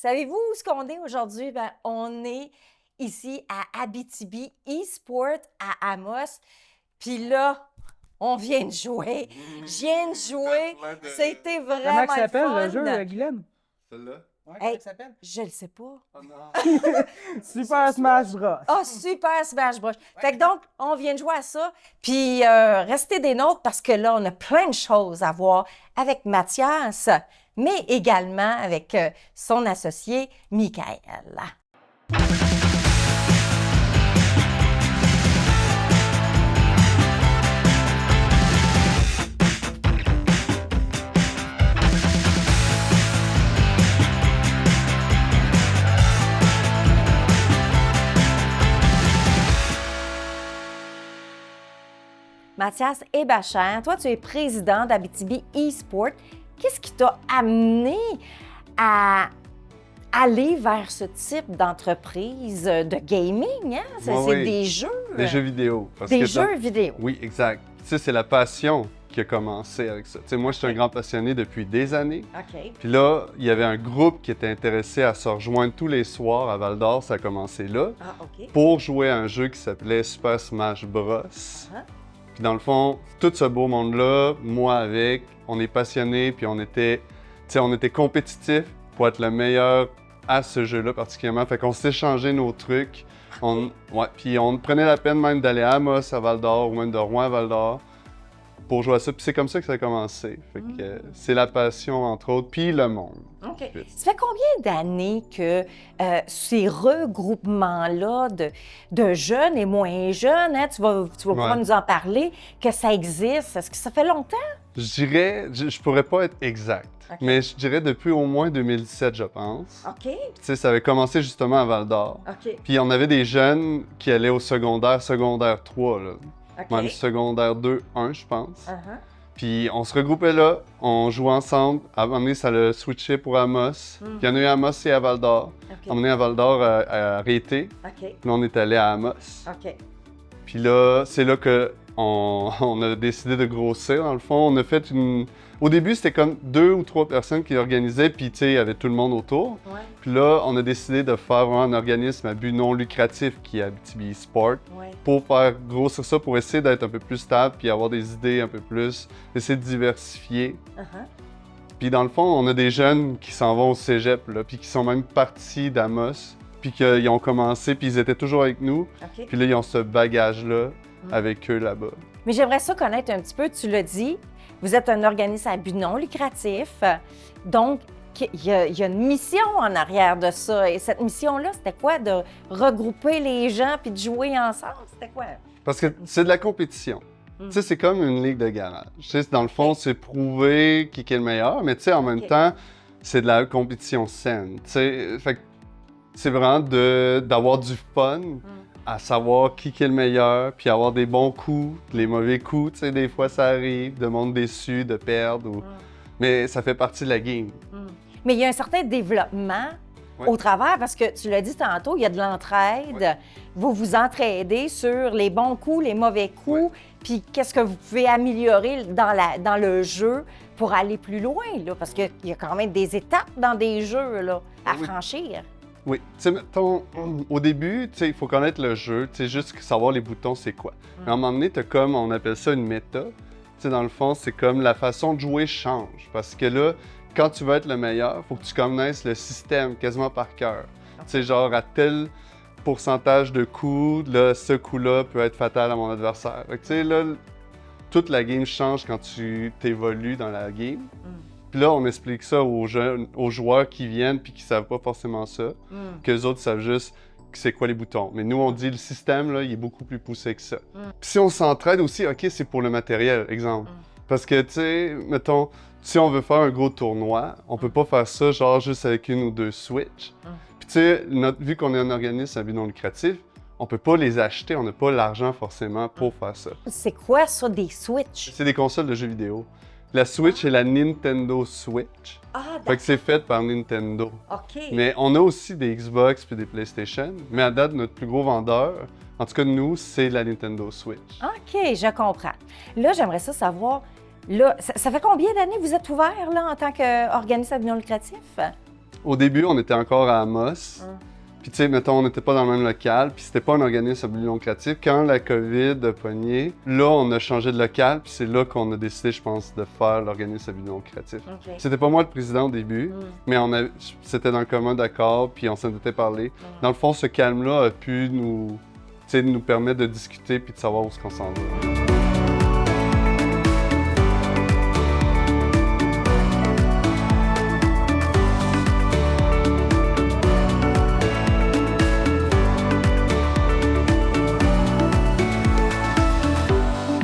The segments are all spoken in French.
Savez-vous où ce qu'on est aujourd'hui? Ben, on est ici à Abitibi eSport à Amos. Puis là, on vient de jouer. Je viens de jouer. C'était Comment vraiment ça s'appelle fun. le jeu, Guylaine? Celle-là? Ouais, Hey, comment ça s'appelle? Je le sais pas. Oh non! Super Smash Bros. Ah, super Smash Bros. Fait que donc, on vient de jouer à ça. Puis, restez des nôtres parce que là, on a plein de choses à voir avec Mathias, mais également avec son associé, Michael. Mathias Hébachère, toi, tu es président d'Abitibi eSport. Qu'est-ce qui t'a amené à aller vers ce type d'entreprise de gaming? Hein? C'est Oui. des jeux. Des jeux vidéo. Parce Des que jeux vidéo. Oui, exact. Tu sais, c'est la passion qui a commencé avec ça. Tu sais, moi, je suis un grand passionné depuis des années. OK. Puis là, il y avait un groupe qui était intéressé à se rejoindre tous les soirs à Val-d'Or, ça a commencé là, Ah, OK. pour jouer à un jeu qui s'appelait Super Smash Bros. Puis dans le fond, tout ce beau monde-là, moi avec, on est passionnés, puis on était compétitifs pour être le meilleur à ce jeu-là particulièrement. Fait qu'on s'échangeait nos trucs. Puis on prenait la peine même d'aller à Amos, à Val-d'Or, ou même de Rouen à Val-d'Or, pour jouer à ça. Puis c'est comme ça que ça a commencé. Fait que c'est la passion, entre autres, puis le monde. OK. Ça fait combien d'années que ces regroupements-là de jeunes et moins jeunes, hein, tu vas pouvoir nous en parler, que ça existe? Est-ce que ça fait longtemps? Je dirais, je pourrais pas être exact, mais je dirais depuis au moins 2017, je pense. OK. Tu sais, ça avait commencé justement à Val-d'Or. OK. Puis on avait des jeunes qui allaient au secondaire 3, là. OK. Même secondaire 2, 1, je pense. Uh-huh. Puis on se regroupait là, on jouait ensemble. À un moment donné, ça l'a switché pour Amos. Puis il y en a eu à Amos et à Val-d'Or. OK. À un moment donné, à Val-d'or, à Rété. OK. Là, on est allé à Amos. OK. Puis là, c'est là que on a décidé de grossir, dans le fond. On a fait une... Au début, c'était comme 2 ou 3 personnes qui organisaient, puis tu sais, il y avait tout le monde autour. Ouais. Puis là, on a décidé de faire vraiment un organisme à but non lucratif qui est Abitibi eSport, Ouais. pour faire grossir ça, pour essayer d'être un peu plus stable, puis avoir des idées un peu plus, essayer de diversifier. Uh-huh. Puis dans le fond, on a des jeunes qui s'en vont au cégep, là, puis qui sont même partis d'Amos, puis qu'ils ont commencé, puis ils étaient toujours avec nous. OK. Puis là, ils ont ce bagage-là avec eux là-bas. Mais j'aimerais ça connaître un petit peu, tu l'as dit, vous êtes un organisme à but non lucratif, donc il y a une mission en arrière de ça. Et cette mission-là, c'était quoi? De regrouper les gens puis de jouer ensemble? C'était quoi? Parce que c'est de la compétition. Tu sais, c'est comme une ligue de garage. Tu sais, dans le fond, c'est prouver qui est le meilleur, mais tu sais, en même temps, c'est de la compétition saine. Tu sais, fait que c'est vraiment d'avoir du fun, à savoir qui est le meilleur, puis avoir des bons coups, les mauvais coups. Tu sais, des fois, ça arrive, de monde déçu, de perdre, mais ça fait partie de la game. Mais il y a un certain développement au travers, parce que tu l'as dit tantôt, il y a de l'entraide. Ouais. Vous vous entraidez sur les bons coups, les mauvais coups, puis qu'est-ce que vous pouvez améliorer dans le jeu pour aller plus loin, là, parce qu'il y a quand même des étapes dans des jeux là, à franchir. Oui. Tu sais, mettons, au début, tu sais, il faut connaître le jeu, tu sais, juste savoir les boutons, c'est quoi. Mais à un moment donné, t'as comme, on appelle ça une méta. Tu sais, dans le fond, c'est comme la façon de jouer change. Parce que là, quand tu veux être le meilleur, il faut que tu connaisses le système quasiment par cœur. Tu sais, genre à tel pourcentage de coups, là, ce coup-là peut être fatal à mon adversaire. Fait que, tu sais, là, toute la game change quand tu t'évolues dans la game. Puis là, on explique ça aux joueurs qui viennent puis qui savent pas forcément ça, qu'eux autres savent juste c'est quoi les boutons. Mais nous, on dit le système, là, il est beaucoup plus poussé que ça. Puis si on s'entraide aussi, OK, c'est pour le matériel, exemple. Parce que, tu sais, mettons, si on veut faire un gros tournoi, on peut pas faire ça genre juste avec 1 ou 2 Switch. Puis tu sais, vu qu'on est un organisme à but non lucratif, on peut pas les acheter, on n'a pas l'argent forcément pour faire ça. C'est quoi ça, des Switch? C'est des consoles de jeux vidéo. La Switch est la Nintendo Switch. Ah, Fait d'accord. que c'est fait par Nintendo. OK. Mais on a aussi des Xbox puis des PlayStation. Mais à date, notre plus gros vendeur, en tout cas nous, c'est la Nintendo Switch. OK, je comprends. Là, j'aimerais ça savoir, là, ça fait combien d'années que vous êtes ouvert là, en tant qu'organisme à but non lucratif? Au début, on était encore à Amos. Puis, tu sais, mettons, on n'était pas dans le même local, puis c'était pas un organisme à but non lucratif. Quand la COVID a pogné, là, on a changé de local, puis c'est là qu'on a décidé, je pense, de faire l'organisme à but non lucratif. OK. C'était pas moi le président au début, mais c'était dans le commun d'accord, puis on s'en était parlé. Dans le fond, ce calme-là a pu nous permettre de discuter puis de savoir où est-ce qu'on s'en va.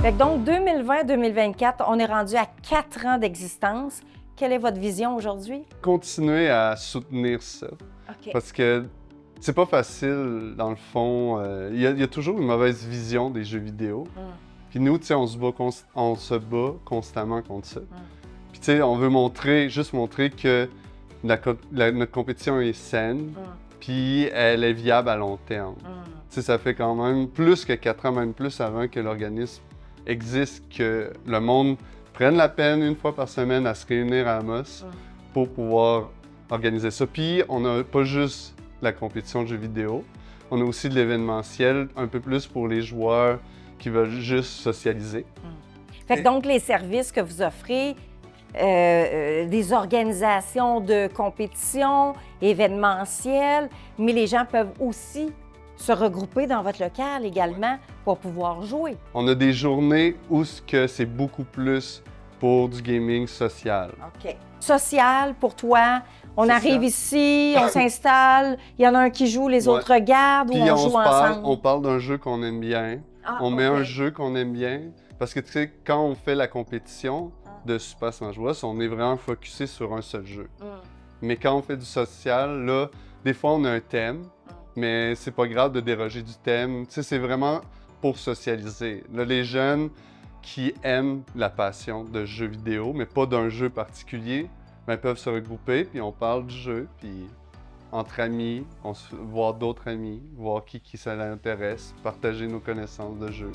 Fait que donc, 2020-2024, on est rendu à 4 ans d'existence. Quelle est votre vision aujourd'hui? Continuer à soutenir ça, OK. parce que c'est pas facile, dans le fond. Il y a toujours une mauvaise vision des jeux vidéo. Puis nous, tu sais, on se bat constamment contre ça. Puis tu sais, on veut juste montrer que notre compétition est saine, puis elle est viable à long terme. Tu sais, ça fait quand même plus que 4 ans, même plus avant que l'organisme existe, que le monde prenne la peine une fois par semaine à se réunir à Amos pour pouvoir organiser ça. Puis on n'a pas juste la compétition de jeux vidéo, on a aussi de l'événementiel, un peu plus pour les joueurs qui veulent juste socialiser. Fait que donc, les services que vous offrez, des organisations de compétition, événementielles, mais les gens peuvent aussi se regrouper dans votre local également pour pouvoir jouer. On a des journées où c'est beaucoup plus pour du gaming social. OK. Social, pour toi, on Social. arrive ici, on s'installe, il y en a un qui joue, les autres regardent, ou Puis on joue ensemble? on parle d'un jeu qu'on aime bien. On met OK. un jeu qu'on aime bien. Parce que tu sais, quand on fait la compétition de Super Smash Bros, on est vraiment focusé sur un seul jeu. Mais quand on fait du social, là, des fois on a un thème, mais c'est pas grave de déroger du thème. Tu sais, c'est vraiment pour socialiser. Là, les jeunes qui aiment la passion de jeux vidéo, mais pas d'un jeu particulier, ben, peuvent se regrouper, puis on parle du jeu, puis entre amis, voir d'autres amis, voir qui ça l'intéresse, partager nos connaissances de jeu.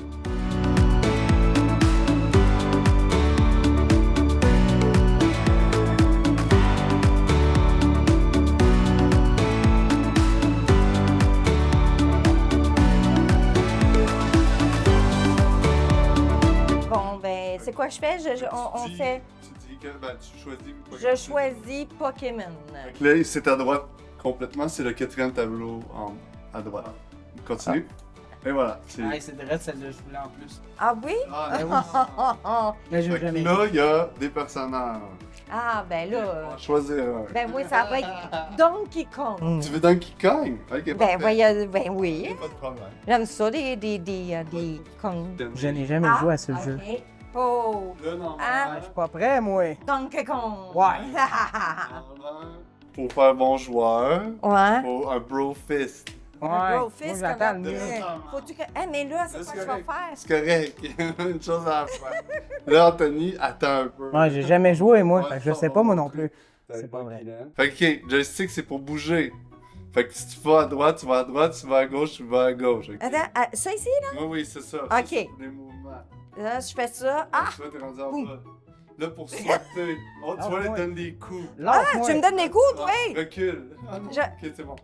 Bon, ben, c'est quoi je fais? On fait... Tu dis que tu choisis Je choisis Pokémon. Là, c'est à droite complètement, c'est le 4e tableau à droite. Continue. Et voilà. Ah, c'est vrai, celle de je voulais en plus. Ah oui? Là, j'ai Fait que jamais là, il y a des personnages. Ah, ben On là... va choisir un. Ben moi, ça va être Donkey Kong. Tu veux Donkey Kong? Ok, Ben, parfait. voyons, ben oui. Pas de problème. J'aime ça, des Kong. Je n'ai jamais joué à ce jeu. OK. Oh, Là, non. Ah. Je suis pas prêt, moi. Donkey Kong. Ouais. Pour faire bon joueur, Ouais. faut un bro fist. Ouais. Un bro Moi, fist, j'attends comme le après. mien. Faut-tu que... Ah, mais là, c'est quoi que tu vas faire? C'est correct. Une chose à faire. Là, Anthony, attends un peu. Ouais, j'ai jamais joué, moi. Ouais, Fait que je ça sais va pas, moi non non plus. T'avais C'est pas vrai. Kylian. Fait que, ok, joystick, c'est pour bouger. Fait que si tu vas à droite, tu vas à droite, si tu vas à gauche, tu vas à gauche. ok? Attends, ça ici, là? Oui, oui, c'est ça. Ok. Ça, c'est pour les mouvements. Là, je fais ça. Ah! Tu vois, t'es rendu en Boum. bas. Là, pour sauter. Oh, tu vois, ouais. il donne des coups. Ah, Lâche-moi. tu me donnes des coups, toi? Ah, recule. Ah non, Je- ok, c'est bon.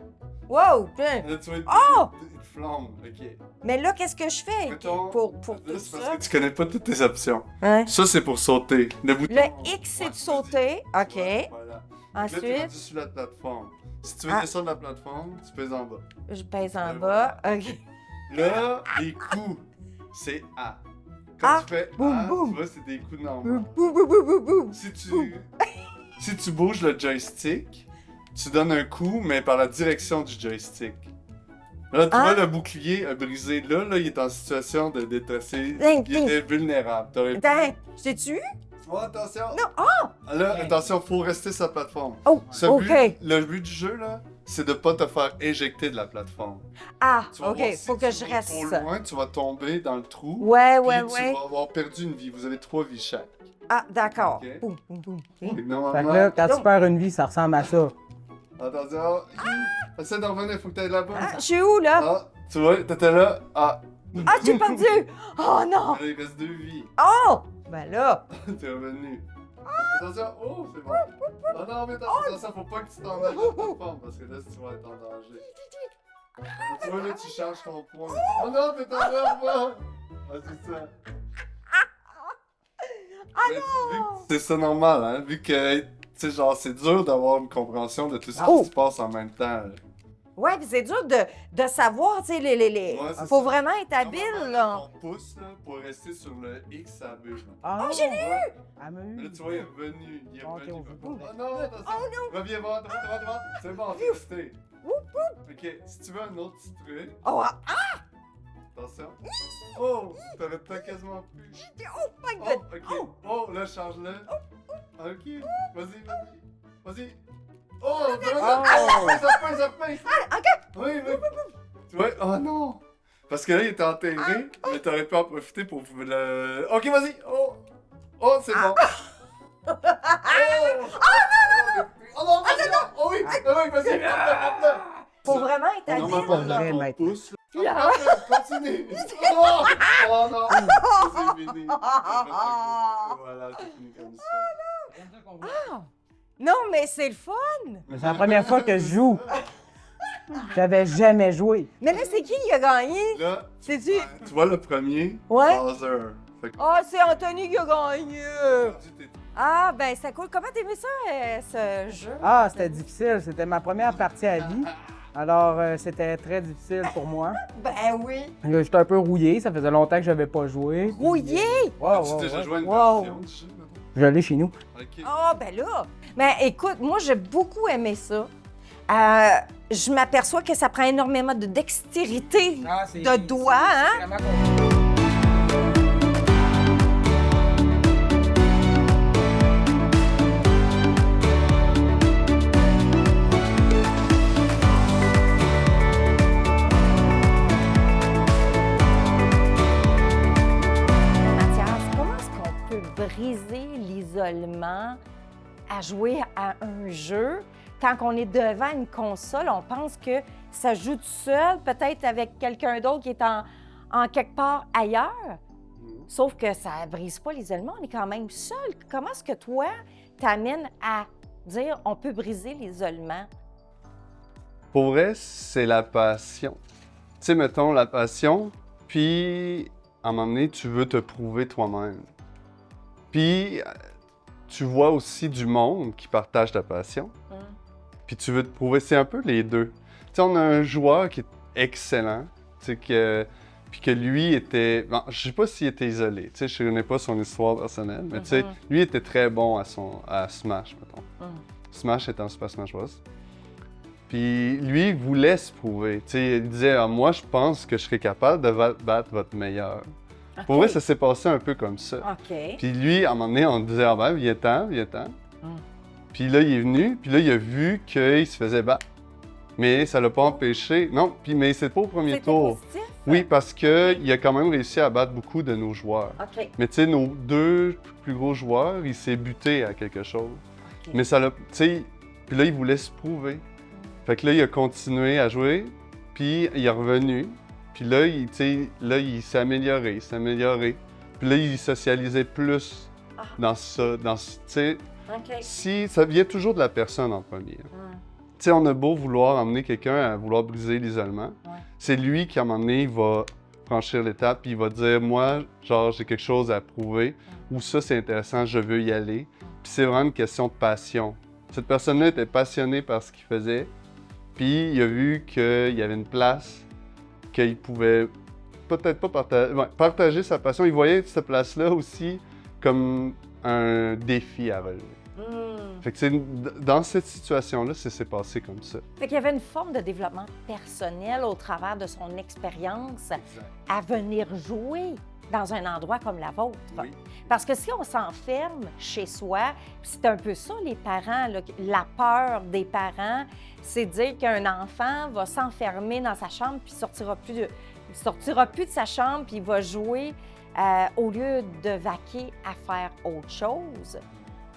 Wow! tiens. Là, tu vois, Oh! il flambe. Ok. Mais là, qu'est-ce que je fais Mettons, pour là, tout c'est parce ça? que tu connais pas toutes tes options. Hein? Ça, c'est pour sauter. Le bouton. Le X, c'est de sauter. OK. Ouais, voilà. Là, tu es rendu Ensuite, sur la plateforme. Si tu veux Ah. descendre la plateforme, tu pèses en bas. je pèse en Et bas. OK. Là, les coups, c'est A. Quand Ah, tu fais boum, A, boum. tu vois, c'est des coups normaux. Boum, boum, boum, boum, boum, boum. Si tu bouges le joystick, tu donnes un coup, mais par la direction du joystick. Là, tu Ah. vois, le bouclier a brisé. Là, il est en situation de détresser. Ding, Il était vulnérable. T'aurais pu- Attends, je t'ai tué? Oh, attention! Non, ah! Là, attention, faut rester sur la plateforme. Oh, Le OK. but du jeu, là, c'est de pas te faire éjecter de la plateforme. Ah, Tu vas OK, voir, si faut tu que je vas reste. trop loin, tu vas tomber dans le trou. Ouais, puis ouais, tu ouais. vas avoir perdu une vie. Vous avez 3 vies chaque. Ah, d'accord. OK. Boum, boum, boum. Fait que Fait normalement... que là, quand tu Donc- perds une vie, ça ressemble à ça. Attention. Essaie d'en revenir, faut que t'ailles là-bas. Ah, je suis où, là? Ah, tu vois, t'étais là. Ah, Ah, j'ai perdu! Oh non! il reste 2 vies. Oh! Ben là, T'es revenu. Attention, oh, c'est bon. Oh non, mais attention, faut pas que tu t'en ailles de la plateforme, parce que là, tu vas être en danger. Tu vois, là, tu charges ton poing. Oh non, t'es en train. Ah, c'est ça. Mais vu que c'est ça normal, hein, vu que, tu sais, genre, c'est dur d'avoir une compréhension de tout ce qui se passe en même temps. Là. Ouais, puis c'est dur de savoir, tu sais, les... Ouais, c'est Faut ça. vraiment être habile, là. Ton pouce, là, pour rester sur le X, ça bouge. Ah, Oh, j'ai lu! Ouais. Elle m'a Là, eu. tu vois, il est revenu. Il est Ok, revenu. on veut pas. Oh non, attention. Oh non! Reviens voir, devant. C'est bon, c'est resté. Ok, si tu veux un autre petit truc, Oh, attention. Oh, t'aurais peut-être quasiment pu. oh my Oh, God! ok. Oh, là, change-le. Ok, vas-y. Oh, ça pince. Ok! Oui. Tu vois, oh non. Parce que là, il était enterré, mais t'aurais pu en profiter pour le... Ok, vas-y. Oh, c'est bon. Oh non, oh oui, vas-y, porte-le. Faut vraiment être habile. Non, pas mais vrai, ton mec. pouce, Yeah. là. Continue. Oh non, c'est fini. Voilà, c'est fini comme ça. Non, mais c'est le fun! Mais c'est la première fois que je joue. J'avais jamais joué. Mais là, c'est qui a gagné? Là, C'est-tu... tu vois le premier? Ouais. Bowser. Fait que Ah, c'est Anthony qui a gagné! tu t'es- Ah, ben, c'est cool. Comment t'aimais ça, ce jeu? Ah, c'était difficile. C'était ma première partie à vie. Alors, c'était très difficile pour moi. Ben oui! J'étais un peu rouillé. Ça faisait longtemps que je n'avais pas joué. Rouillé! Wow, Tu as déjà joué à une Wow. version du jeu, maintenant? Je l'ai chez nous. Ok. Ah, ben là! Ben, écoute, moi, j'ai beaucoup aimé ça. Je m'aperçois que ça prend énormément de dextérité de doigts, hein? Mathias, comment est-ce qu'on peut briser l'isolement à jouer à un jeu? Quand on est devant une console, on pense que ça joue tout seul, peut-être avec quelqu'un d'autre qui est en quelque part ailleurs. Sauf que ça ne brise pas l'isolement, on est quand même seul. Comment est-ce que toi, t'amènes à dire on peut briser l'isolement? Pour vrai, c'est la passion. Tu sais, mettons, la passion, puis à un moment donné, tu veux te prouver toi-même. Puis tu vois aussi du monde qui partage ta passion, puis tu veux te prouver. C'est un peu les deux. Tu sais, on a un joueur qui est excellent, tu sais, puis que lui était... Bon, je sais pas s'il était isolé, tu sais, je connais pas son histoire personnelle, mais tu sais, lui était très bon à Smash, mettons. Smash étant Super Smash Bros. Puis lui, il voulait se prouver. Tu sais, il disait ah, moi, je pense que je serais capable de battre votre meilleur. Pour vrai, ça s'est passé un peu comme ça. OK. Puis lui, à un moment donné, on disait ah ben, viens-t'en. Puis là, il est venu, puis là, il a vu qu'il se faisait battre. Mais ça l'a pas empêché. Non, puis mais c'est pas au premier C'était tour. positif? Oui, parce qu'il a quand même réussi à battre beaucoup de nos joueurs. OK. Mais tu sais, nos deux plus gros joueurs, il s'est buté à quelque chose. OK. Mais ça l'a. Tu sais, puis là, il voulait se prouver. Fait que là, il a continué à jouer, puis il est revenu. Puis là, tu sais, là, il s'est amélioré, Puis là, il socialisait plus dans ça. Tu sais, OK. si ça vient toujours de la personne en premier. Tu sais, on a beau vouloir emmener quelqu'un à vouloir briser l'isolement, c'est lui qui, à un moment donné, il va franchir l'étape, puis il va dire, moi, genre, j'ai quelque chose à prouver, ou ça, c'est intéressant, je veux y aller. Puis c'est vraiment une question de passion. Cette personne-là était passionnée par ce qu'il faisait, puis il a vu qu'il y avait une place, qu'il pouvait peut-être pas partager sa passion. Il voyait cette place-là aussi comme un défi à relever. Fait que c'est dans cette situation-là, ça s'est passé comme ça. Fait qu'il y avait une forme de développement personnel au travers de son expérience à venir jouer dans un endroit comme la vôtre. Oui. Parce que si on s'enferme chez soi, puis c'est un peu ça les parents, là, la peur des parents, c'est dire qu'un enfant va s'enfermer dans sa chambre puis il sortira plus de sa chambre puis il va jouer au lieu de vaquer à faire autre chose.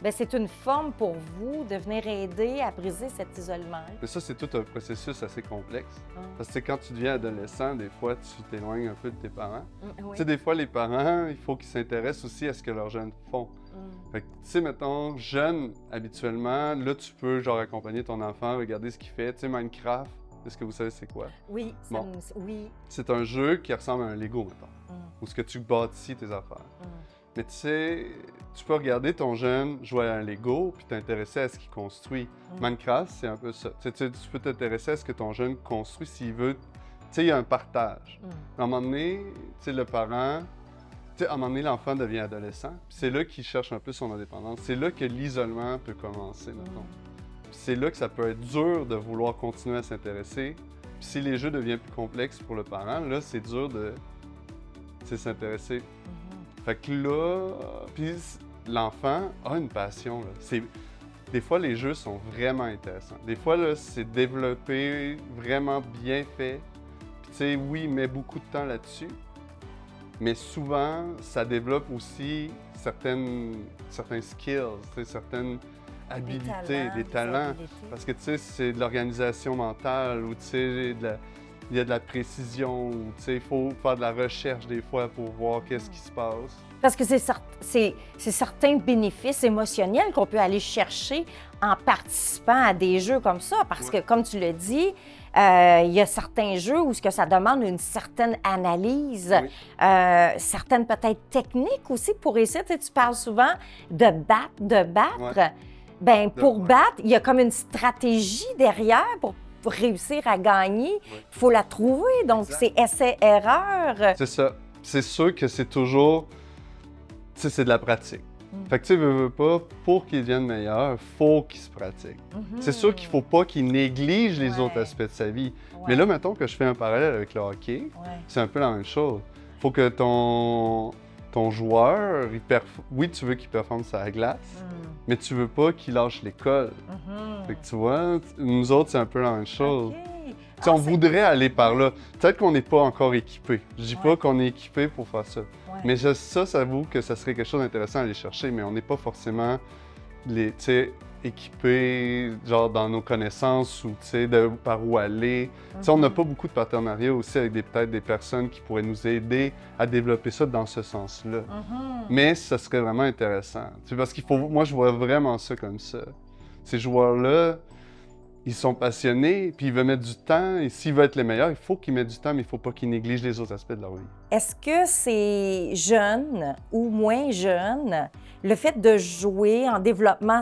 Bien, c'est une forme pour vous de venir aider à briser cet isolement. Mais ça, c'est tout un processus assez complexe. Ah. Parce que quand tu deviens adolescent, des fois, tu t'éloignes un peu de tes parents. Tu Oui. sais, des fois, les parents, il faut qu'ils s'intéressent aussi à ce que leurs jeunes font. Fait que, tu sais, mettons, jeune, habituellement, là, tu peux, genre, accompagner ton enfant, regarder ce qu'il fait. Tu sais, Minecraft, est-ce que vous savez c'est quoi? Oui, ça Bon. oui. C'est un jeu qui ressemble à un Lego, mettons, où ce que tu bâtis tes affaires. Mais tu sais, tu peux regarder ton jeune jouer à un Lego puis t'intéresser à ce qu'il construit. Minecraft, c'est un peu ça. Tu peux t'intéresser à ce que ton jeune construit s'il veut. Tu sais, il y a un partage. À un moment donné, tu sais, le parent, tu sais, à un moment donné, l'enfant devient adolescent. Puis c'est là qu'il cherche un peu son indépendance. C'est là que l'isolement peut commencer, mettons. Puis c'est là que ça peut être dur de vouloir continuer à s'intéresser. Puis si les jeux deviennent plus complexes pour le parent, là, c'est dur de s'intéresser. Fait que là, puis l'enfant a une passion. Là. Des fois, les jeux sont vraiment intéressants. Des fois, là, c'est développé, vraiment bien fait. Puis tu sais, oui, il met beaucoup de temps là-dessus. Mais souvent, ça développe aussi certains skills, certaines habilités, des talents. Parce que tu sais, c'est de l'organisation mentale ou tu sais, il y a de la précision, tu sais, il faut faire de la recherche des fois pour voir qu'est-ce qui se passe. Parce que c'est certains bénéfices émotionnels qu'on peut aller chercher en participant à des jeux comme ça. Parce que, comme tu le dis, il y a certains jeux où ce que ça demande une certaine analyse, certaines peut-être techniques aussi pour réussir. Tu sais, tu parles souvent de battre. Ouais. Bien, pour battre, il y a comme une stratégie derrière pour réussir à gagner. Il faut la trouver. Donc, c'est essai-erreur. C'est ça. C'est sûr que c'est toujours... Tu sais, c'est de la pratique. Fait que tu sais, veux pas, pour qu'ils deviennent meilleurs, il faut qu'ils se pratiquent. C'est sûr qu'il faut pas qu'ils négligent les autres aspects de sa vie. Mais là, mettons que je fais un parallèle avec le hockey, c'est un peu la même chose. Faut que ton joueur, oui, tu veux qu'il performe sur la glace, mais tu veux pas qu'il lâche l'école. Fait que tu vois, nous autres, c'est un peu la même chose. Tu sais, on voudrait aller par là. Peut-être qu'on n'est pas encore équipé. Je dis pas qu'on est équipé pour faire ça. Mais ça avoue que ça serait quelque chose d'intéressant à aller chercher, mais on n'est pas forcément équipés, genre dans nos connaissances ou par où aller. Tu sais, on n'a pas beaucoup de partenariats aussi avec peut-être des personnes qui pourraient nous aider à développer ça dans ce sens-là. Mais ça serait vraiment intéressant. Tu sais, parce qu'il faut, moi, je vois vraiment ça comme ça. Ces joueurs-là, ils sont passionnés, puis ils veulent mettre du temps, et s'ils veulent être les meilleurs, il faut qu'ils mettent du temps, mais il ne faut pas qu'ils négligent les autres aspects de leur vie. Est-ce que c'est jeune ou moins jeune, le fait de jouer en développant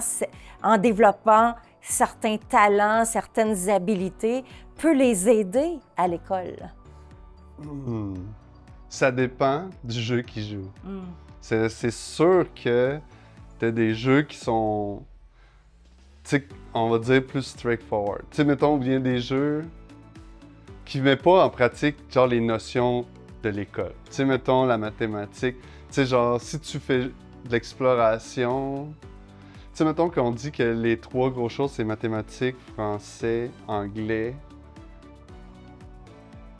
certains talents, certaines habiletés, peut les aider à l'école? Ça dépend du jeu qu'ils jouent. C'est sûr que tu as des jeux qui sont... Tu sais, on va dire plus straightforward. Tu sais, mettons, bien des jeux qui ne mettent pas en pratique, genre, les notions de l'école. Tu sais, mettons, la mathématique. Tu sais, genre, si tu fais de l'exploration... Tu sais, mettons qu'on dit que les 3 grosses choses, c'est mathématiques, français, anglais.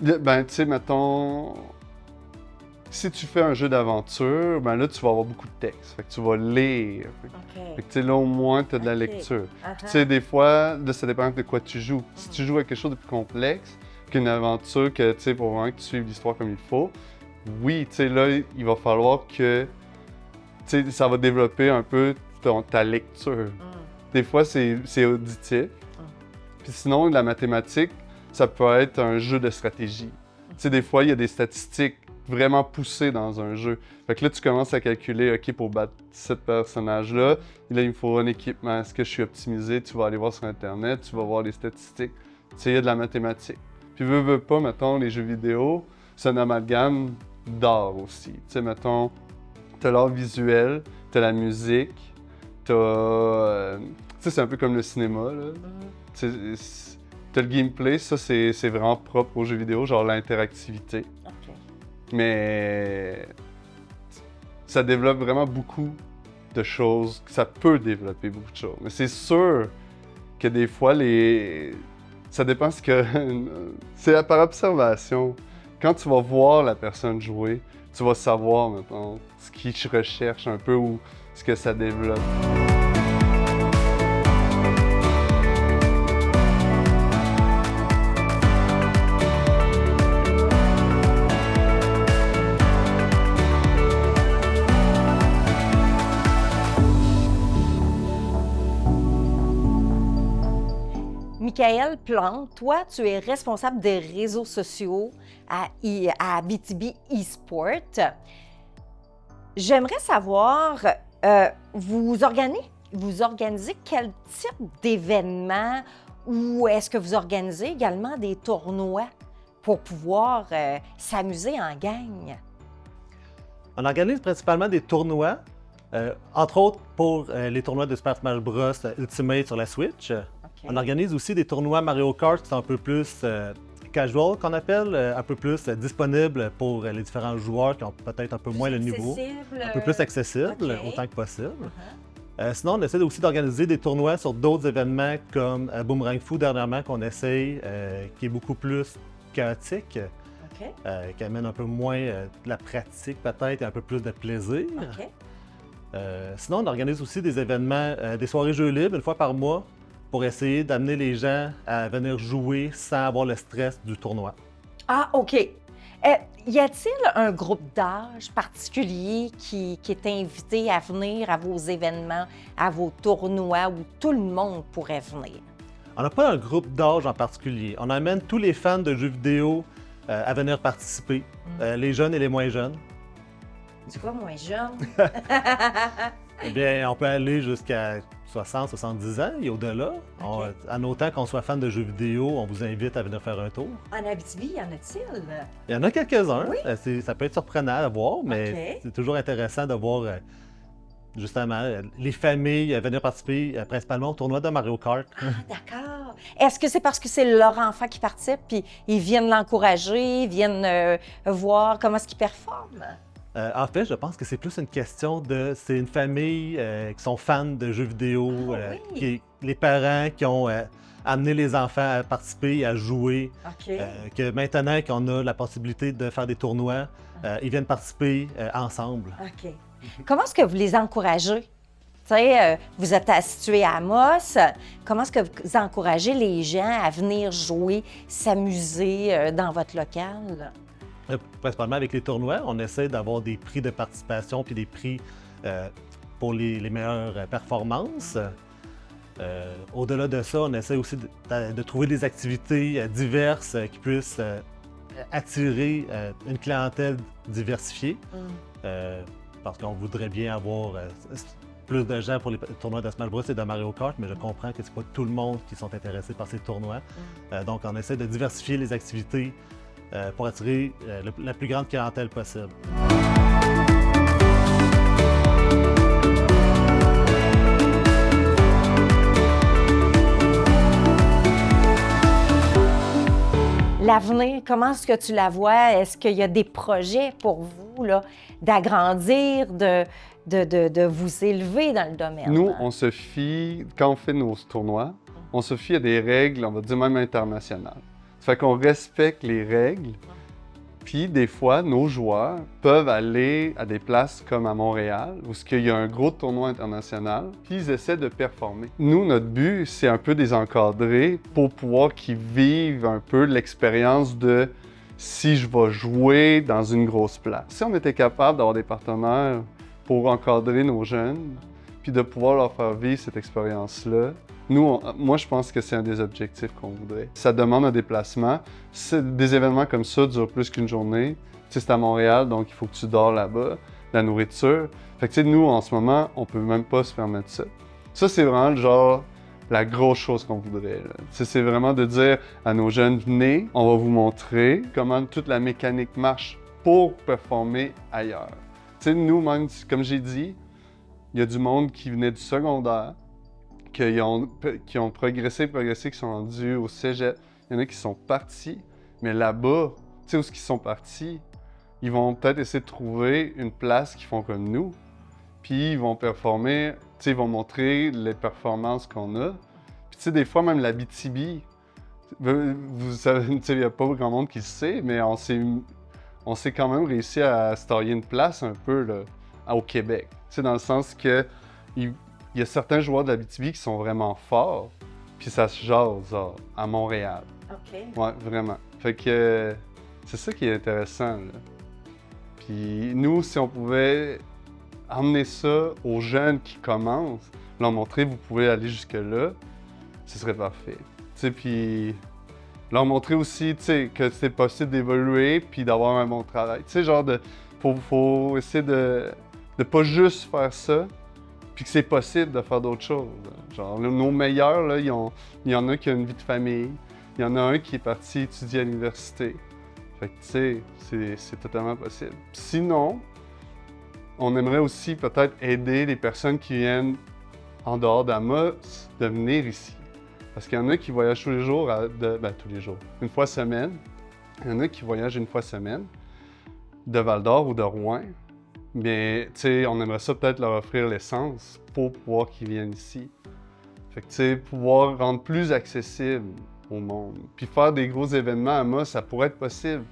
Ben, tu sais, mettons... Si tu fais un jeu d'aventure, ben là, tu vas avoir beaucoup de texte. Fait que tu vas lire. Fait que, tu sais, là, au moins, tu as de la lecture. Tu sais, des fois, là, ça dépend de quoi tu joues. Si tu joues à quelque chose de plus complexe qu'une aventure, que, tu sais, pour vraiment que tu suives l'histoire comme il faut, oui, tu sais, là, il va falloir que, tu sais, ça va développer un peu ta lecture. Des fois, c'est auditif. Puis sinon, la mathématique, ça peut être un jeu de stratégie. Tu sais, des fois, il y a des statistiques vraiment poussé dans un jeu. Fait que là, tu commences à calculer, OK, pour battre ce personnage-là, là, il me faut un équipement. Est-ce que je suis optimisé? Tu vas aller voir sur Internet, tu vas voir les statistiques. Tu sais, il y a de la mathématique. Puis, veux pas, mettons, les jeux vidéo, c'est un amalgame d'art aussi. Tu sais, mettons, t'as l'art visuel, t'as la musique, t'as... tu sais, c'est un peu comme le cinéma, là. T'as le gameplay, ça, c'est vraiment propre aux jeux vidéo, genre l'interactivité. Mais ça développe vraiment beaucoup de choses, ça peut développer beaucoup de choses. Mais c'est sûr que des fois, ça dépend ce que... c'est par observation. Quand tu vas voir la personne jouer, tu vas savoir, maintenant, ce qu'il recherche un peu ou ce que ça développe. Michael Plante, toi, tu es responsable des réseaux sociaux à Abitibi eSport. J'aimerais savoir, vous organisez quel type d'événements ou est-ce que vous organisez également des tournois pour pouvoir s'amuser en gang? On organise principalement des tournois, entre autres pour les tournois de Super Smash Bros. Ultimate sur la Switch. OK. On organise aussi des tournois Mario Kart qui sont un peu plus casual, qu'on appelle, un peu plus disponibles pour les différents joueurs qui ont peut-être un peu moins le niveau. Un peu plus accessible, OK. autant que possible. Uh-huh. Sinon, on essaie aussi d'organiser des tournois sur d'autres événements comme Boomerang Fu dernièrement qu'on essaye, qui est beaucoup plus chaotique, OK. qui amène un peu moins de la pratique peut-être et un peu plus de plaisir. OK. Sinon, on organise aussi des événements, des soirées jeux libres une fois par mois pour essayer d'amener les gens à venir jouer sans avoir le stress du tournoi. Ah, OK. Y a-t-il un groupe d'âge particulier qui est invité à venir à vos événements, à vos tournois où tout le monde pourrait venir? On n'a pas un groupe d'âge en particulier. On amène tous les fans de jeux vidéo à venir participer, les jeunes et les moins jeunes. C'est quoi, moins jeune? Eh bien, on peut aller jusqu'à 60, 70 ans et au-delà. OK. En autant qu'on soit fan de jeux vidéo, on vous invite à venir faire un tour. En Abitibi, y en a-t-il? Il y en a quelques-uns. Oui? Ça peut être surprenant à voir, mais OK. c'est toujours intéressant de voir justement les familles venir participer principalement au tournoi de Mario Kart. Ah, d'accord. Est-ce que c'est parce que c'est leur enfant qui participe, puis ils viennent l'encourager, ils viennent voir comment est-ce qu'il performe? En fait, je pense que c'est plus une question de... C'est une famille qui sont fans de jeux vidéo, Ah, oui. les parents qui ont amené les enfants à participer et à jouer, OK. que maintenant qu'on a la possibilité de faire des tournois, ils viennent participer ensemble. OK. Comment est-ce que vous les encouragez? Tu sais, vous êtes situé à Amos. Comment est-ce que vous encouragez les gens à venir jouer, s'amuser dans votre local? Principalement avec les tournois, on essaie d'avoir des prix de participation puis des prix pour les meilleures performances. Au-delà de ça, on essaie aussi de trouver des activités diverses qui puissent attirer une clientèle diversifiée. Parce qu'on voudrait bien avoir plus de gens pour les tournois de Smash Bros et de Mario Kart, mais je comprends que c'est pas tout le monde qui sont intéressés par ces tournois. Donc, on essaie de diversifier les activités pour attirer la plus grande clientèle possible. L'avenir, comment est-ce que tu la vois? Est-ce qu'il y a des projets pour vous là, d'agrandir, de vous élever dans le domaine? Nous, on se fie, quand on fait nos tournois, on se fie à des règles, on va dire même internationales. Ça fait qu'on respecte les règles, puis des fois, nos joueurs peuvent aller à des places comme à Montréal, où il y a un gros tournoi international, puis ils essaient de performer. Nous, notre but, c'est un peu des encadrer pour pouvoir qu'ils vivent un peu l'expérience de si je vais jouer dans une grosse place. Si on était capable d'avoir des partenaires pour encadrer nos jeunes, puis de pouvoir leur faire vivre cette expérience-là, moi, je pense que c'est un des objectifs qu'on voudrait. Ça demande un déplacement. Des événements comme ça durent plus qu'une journée. Tu sais, c'est à Montréal, donc il faut que tu dors là-bas. La nourriture. Fait que, tu sais, nous, en ce moment, on peut même pas se permettre ça. Ça, c'est vraiment le genre, la grosse chose qu'on voudrait. C'est vraiment de dire à nos jeunes, venez, on va vous montrer comment toute la mécanique marche pour performer ailleurs. Tu sais, nous, même, comme j'ai dit, il y a du monde qui venait du secondaire, qui ont progressé, qui sont rendus au cégep. Il y en a qui sont partis, mais là-bas, tu sais où ils sont partis, ils vont peut-être essayer de trouver une place qu'ils font comme nous, puis ils vont performer, tu sais, ils vont montrer les performances qu'on a. Puis tu sais, des fois, même l'Abitibi, vous savez, tu sais, il n'y a pas grand monde qui le sait, mais on s'est quand même réussi à se tailler une place un peu là, au Québec. Tu sais, dans le sens que il y a certains joueurs de l'Abitibi qui sont vraiment forts, puis ça se jase à Montréal. OK. Ouais, vraiment. Fait que c'est ça qui est intéressant, là. Puis nous, si on pouvait emmener ça aux jeunes qui commencent, leur montrer vous pouvez aller jusque-là, ce serait parfait. Tu sais, puis leur montrer aussi, tu sais, que c'est possible d'évoluer puis d'avoir un bon travail. Tu sais, genre faut essayer de pas juste faire ça, puis que c'est possible de faire d'autres choses. Genre, nos meilleurs, là, il y en a qui a une vie de famille, il y en a un qui est parti étudier à l'université. Fait que, tu sais, c'est totalement possible. Sinon, on aimerait aussi peut-être aider les personnes qui viennent en dehors d'Amos de venir ici. Parce qu'il y en a qui voyagent tous les jours, tous les jours, une fois semaine. Il y en a qui voyagent une fois semaine de Val-d'Or ou de Rouen. Mais, tu sais, on aimerait ça peut-être leur offrir l'essence pour pouvoir qu'ils viennent ici. Fait que, tu sais, pouvoir rendre plus accessible au monde. Puis faire des gros événements à Amos, ça pourrait être possible.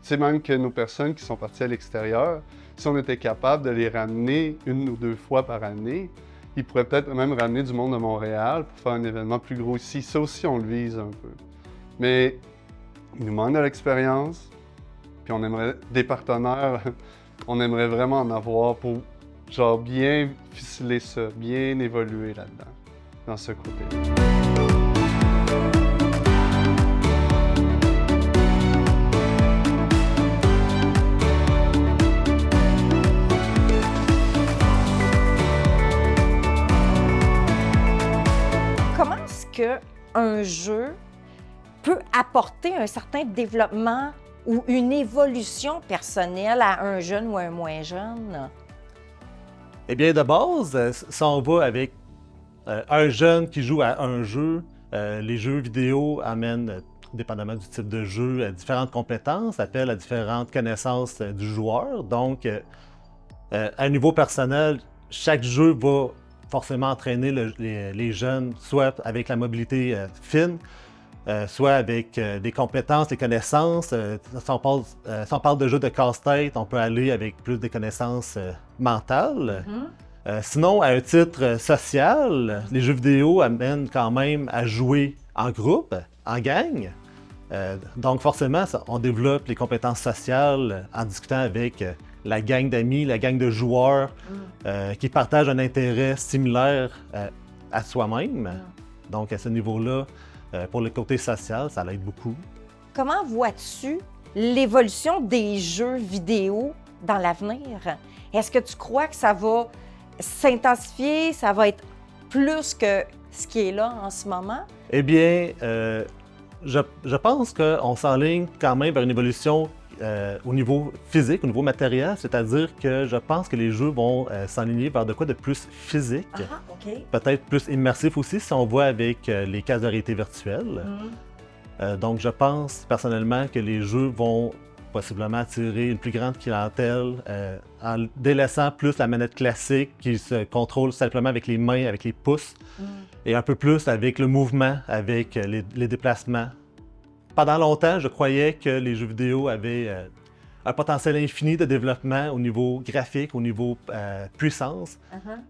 Tu sais, même que nos personnes qui sont parties à l'extérieur, si on était capable de les ramener 1 ou 2 fois par année, ils pourraient peut-être même ramener du monde de Montréal pour faire un événement plus gros ici. Ça aussi, on le vise un peu. Mais il nous manque de l'expérience, puis on aimerait des partenaires, on aimerait vraiment en avoir pour, genre, bien ficeler ça, bien évoluer là-dedans, dans ce côté. Comment est-ce qu'un jeu peut apporter un certain développement ou une évolution personnelle à un jeune ou un moins jeune? Eh bien, de base, si on va avec un jeune qui joue à un jeu, les jeux vidéo amènent, dépendamment du type de jeu, différentes compétences, appellent à différentes connaissances du joueur. Donc, à un niveau personnel, chaque jeu va forcément entraîner les jeunes, soit avec la mobilité fine, soit avec des compétences, des connaissances. Si on parle de jeux de casse-tête, on peut aller avec plus de connaissances mentales. Sinon, à un titre social, les jeux vidéo amènent quand même à jouer en groupe, en gang. Donc forcément, on développe les compétences sociales en discutant avec la gang d'amis, la gang de joueurs qui partagent un intérêt similaire à soi-même. Donc à ce niveau-là, pour le côté social, ça l'aide beaucoup. Comment vois-tu l'évolution des jeux vidéo dans l'avenir? Est-ce que tu crois que ça va s'intensifier, ça va être plus que ce qui est là en ce moment? Eh bien, je pense qu'on s'enligne quand même vers une évolution au niveau physique, au niveau matériel, c'est-à-dire que je pense que les jeux vont s'enligner vers de quoi de plus physique, peut-être plus immersif aussi si on voit avec les casques de réalité virtuelle. Donc je pense personnellement que les jeux vont possiblement attirer une plus grande clientèle en délaissant plus la manette classique qui se contrôle simplement avec les mains, avec les pouces, et un peu plus avec le mouvement, avec les déplacements. Pendant longtemps, je croyais que les jeux vidéo avaient un potentiel infini de développement au niveau graphique, au niveau puissance,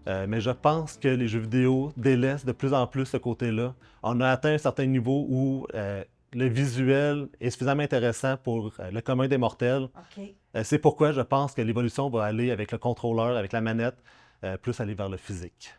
mais je pense que les jeux vidéo délaissent de plus en plus ce côté-là. On a atteint un certain niveau où le visuel est suffisamment intéressant pour le commun des mortels. C'est pourquoi je pense que l'évolution va aller avec le contrôleur, avec la manette, plus aller vers le physique.